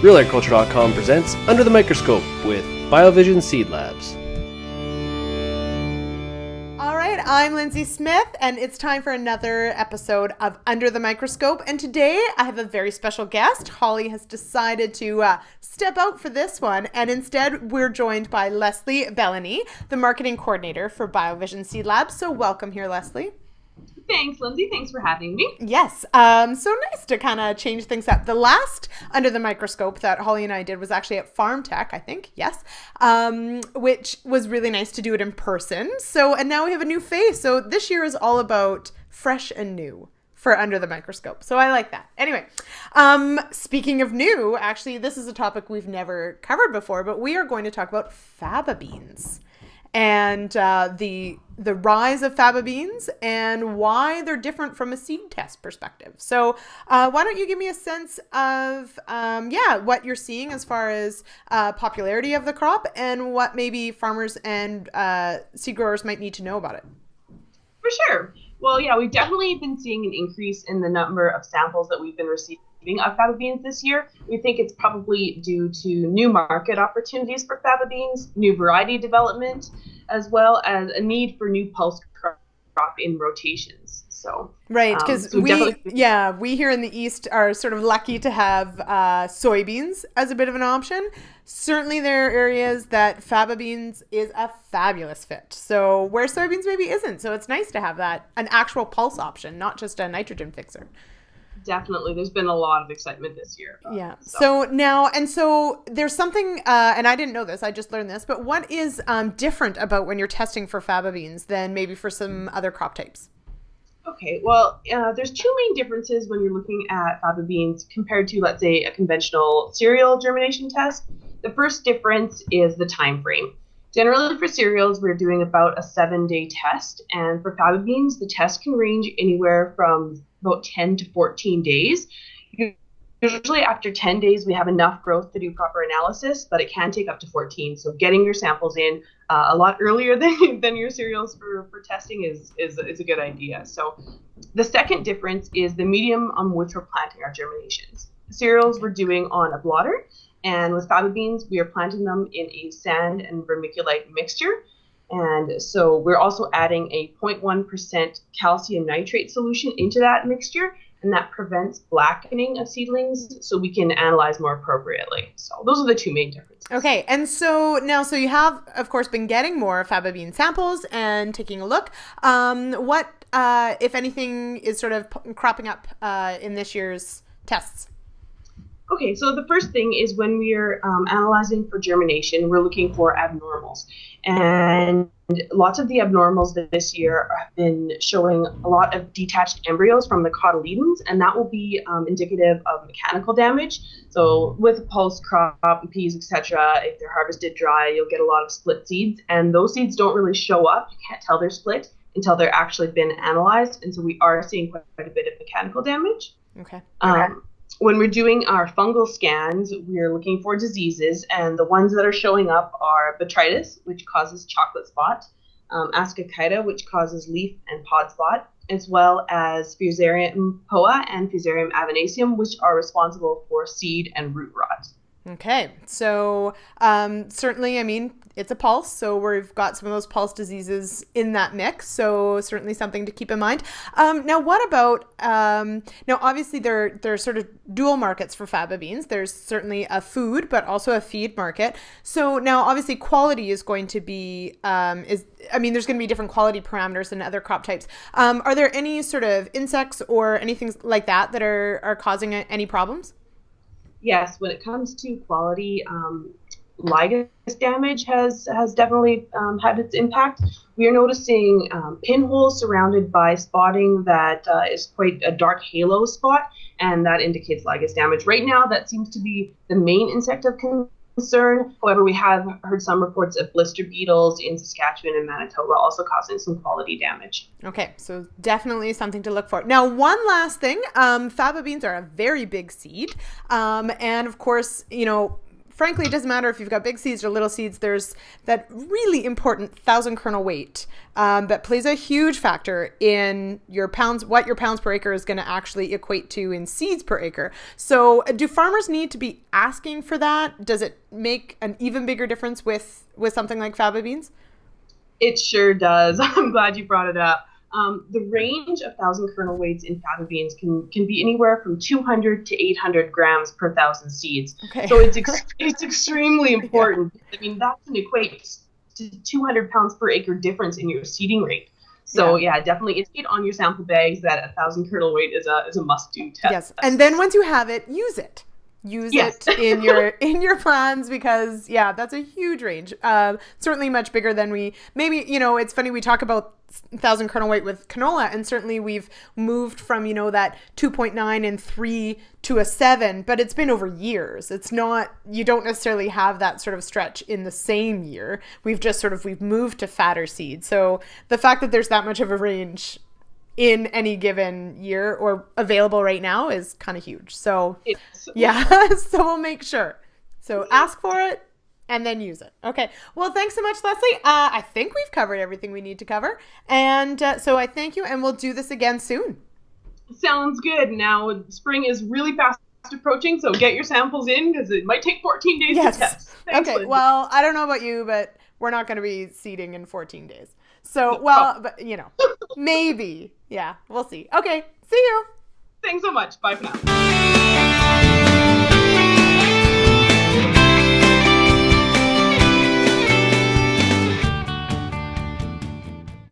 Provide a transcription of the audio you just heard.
RealAgriculture.com presents Under the Microscope with BioVision Seed Labs. All right, I'm Lyndsey Smith, and it's time for another episode of Under the Microscope. And today I have a very special guest. Holly has decided to step out for this one, and instead we're joined by Leslie Bieleny, the marketing coordinator for BioVision Seed Labs. So welcome here, Leslie. Thanks, Lyndsey. Thanks for having me. Yes. So nice to kind of change things up. The last Under the Microscope that Holly and I did was actually at Farm Tech, I think. Yes. Which was really nice to do it in person. And now we have a new face. So this year is all about fresh and new for Under the Microscope. So I like that. Anyway, speaking of new, actually, this is a topic we've never covered before, but we are going to talk about faba beans and the rise of faba beans and why they're different from a seed test perspective. So why don't you give me a sense of, what you're seeing as far as popularity of the crop and what maybe farmers and seed growers might need to know about it? For sure. Well, yeah, we've definitely been seeing an increase in the number of samples that we've been receiving of faba beans this year. We think it's probably due to new market opportunities for faba beans, new variety development, as well as a need for new pulse crop in rotations. So right, because we here in the East are sort of lucky to have soybeans as a bit of an option. Certainly there are areas that faba beans is a fabulous fit. So where soybeans maybe isn't. So it's nice to have that, an actual pulse option, not just a nitrogen fixer. Definitely. There's been a lot of excitement this year. Yeah. So there's something, and I didn't know this, I just learned this, but what is different about when you're testing for faba beans than maybe for some other crop types? Okay. Well, there's two main differences when you're looking at faba beans compared to, let's say, a conventional cereal germination test. The first difference is the time frame. Generally for cereals, we're doing about a 7-day test. And for faba beans, the test can range anywhere from about 10 to 14 days. Usually after 10 days, we have enough growth to do proper analysis, but it can take up to 14. So getting your samples in a lot earlier than your cereals for testing is a good idea. So the second difference is the medium on which we're planting our germinations. Cereals we're doing on a blotter, and with faba beans, we are planting them in a sand and vermiculite mixture. And so we're also adding a 0.1% calcium nitrate solution into that mixture, and that prevents blackening of seedlings so we can analyze more appropriately. So those are the two main differences. Okay, and so you have, of course, been getting more faba bean samples and taking a look. What, if anything, is sort of cropping up in this year's tests? Okay, so the first thing is when we're analyzing for germination, we're looking for abnormals. And lots of the abnormals this year have been showing a lot of detached embryos from the cotyledons, and that will be indicative of mechanical damage. So with pulse crop, peas, etc., if they're harvested dry, you'll get a lot of split seeds, and those seeds don't really show up. You can't tell they're split until they're actually been analyzed, and so we are seeing quite a bit of mechanical damage. Okay. When we're doing our fungal scans, we're looking for diseases, and the ones that are showing up are botrytis, which causes chocolate spot, ascochyta, which causes leaf and pod spot, as well as Fusarium poa and Fusarium avinaceum, which are responsible for seed and root rot. Okay, so certainly, I mean, it's a pulse, so we've got some of those pulse diseases in that mix, so certainly something to keep in mind. Now, what about, now obviously there are sort of dual markets for faba beans. There's certainly a food, but also a feed market. So now obviously quality is going to be, there's going to be different quality parameters than other crop types. Are there any sort of insects or anything like that are causing any problems? Yes, when it comes to quality, lygus damage has definitely had its impact. We are noticing pinholes surrounded by spotting that is quite a dark halo spot, and that indicates lygus damage. Right now, that seems to be the main insect of concern. However, we have heard some reports of blister beetles in Saskatchewan and Manitoba also causing some quality damage. Okay, so definitely something to look for. Now, one last thing, faba beans are a very big seed. And of course, frankly, it doesn't matter if you've got big seeds or little seeds. There's that really important 1,000 kernel weight that plays a huge factor in your pounds, what your pounds per acre is going to actually equate to in seeds per acre. So do farmers need to be asking for that? Does it make an even bigger difference with something like faba beans? It sure does. I'm glad you brought it up. The range of 1,000 kernel weights in faba beans can be anywhere from 200 to 800 grams per 1,000 seeds. Okay. So it's extremely important. Yeah. I mean, that can equate to 200 pounds per acre difference in your seeding rate. So yeah, definitely indicate on your sample bags that 1,000 kernel weight is a must-do test. Yes, and then once you have it, use it. It in your plans, because that's a huge range. Certainly much bigger than it's funny, we talk about 1,000 kernel weight with canola, and certainly we've moved from that 2.9 and 3 to a 7, but it's been over years. It's not, you don't necessarily have that sort of stretch in the same year. We've moved to fatter seeds. So the fact that there's that much of a range in any given year or available right now is kind of huge. So so we'll make sure. So ask for it and then use it. Okay. Well, thanks so much, Leslie. I think we've covered everything we need to cover. And so I thank you, and we'll do this again soon. Sounds good. Now, spring is really fast approaching, so get your samples in because it might take 14 days to test. Thanks, okay. Lyndsey. Well, I don't know about you, but we're not going to be seeding in 14 days. So, but maybe. Yeah, we'll see. Okay. See you. Thanks so much. Bye for now.